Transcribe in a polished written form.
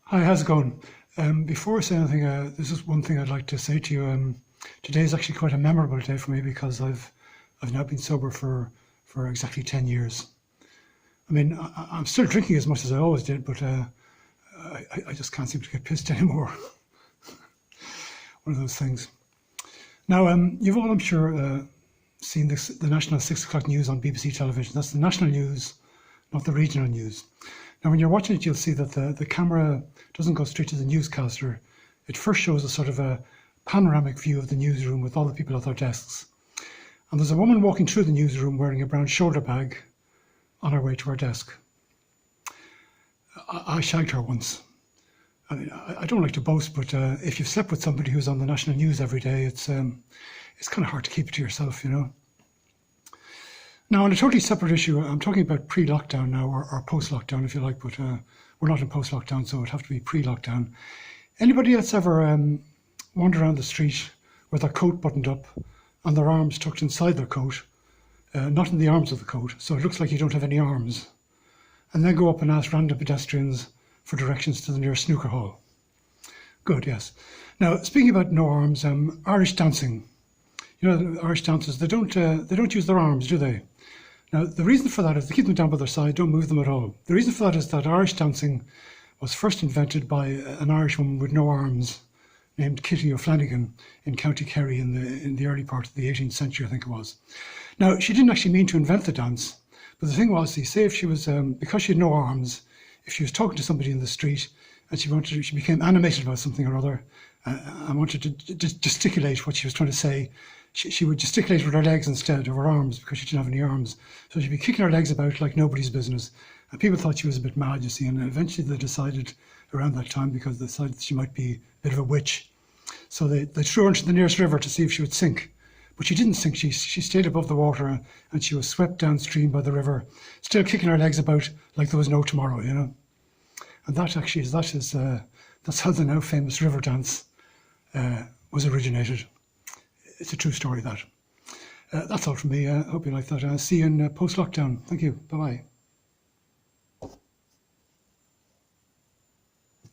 Hi, how's it going? Before I say anything, this is one thing I'd like to say to you. Today is actually quite a memorable day for me because I've now been sober for exactly 10 years. I mean, I'm still drinking as much as I always did, but I just can't seem to get pissed anymore. One of those things. Now, you've all, I'm sure, seen the national 6 o'clock news on BBC television. That's the national news, not the regional news. Now, when you're watching it, you'll see that the camera doesn't go straight to the newscaster. It first shows a sort of a panoramic view of the newsroom with all the people at their desks. And there's a woman walking through the newsroom wearing a brown shoulder bag on her way to her desk. I shagged her once. I mean, I don't like to boast, but if you've slept with somebody who's on the national news every day, it's kind of hard to keep it to yourself, you know. Now, on a totally separate issue, I'm talking about pre-lockdown now, or post-lockdown, if you like, but we're not in post-lockdown, so it'd have to be pre-lockdown. Anybody that's ever wandered around the street with their coat buttoned up and their arms tucked inside their coat, not in the arms of the coat, so it looks like you don't have any arms, and then go up and ask random pedestrians for directions to the nearest snooker hall? Good, yes. Now, speaking about no arms, Irish dancing. You know, the Irish dancers, they don't use their arms, do they? Now, the reason for that is they keep them down by their side, don't move them at all. The reason for that is that Irish dancing was first invented by an Irish woman with no arms named Kitty O'Flanagan in County Kerry in the early part of the 18th century, I think it was. Now, she didn't actually mean to invent the dance, but the thing was, say if she was, because she had no arms, if she was talking to somebody in the street and she became animated about something or other and wanted to gesticulate what she was trying to say, she would gesticulate with her legs instead of her arms because she didn't have any arms. So she'd be kicking her legs about like nobody's business. And people thought she was a bit mad, you see, and eventually they decided around that time, because they decided she might be a bit of a witch. So they threw her into the nearest river to see if she would sink. But she didn't sink, she stayed above the water and she was swept downstream by the river, still kicking her legs about like there was no tomorrow, you know. And that's how the now famous river dance was originated. It's a true story, that. That's all from me. I hope you like that. See you in post-lockdown. Thank you. Bye-bye.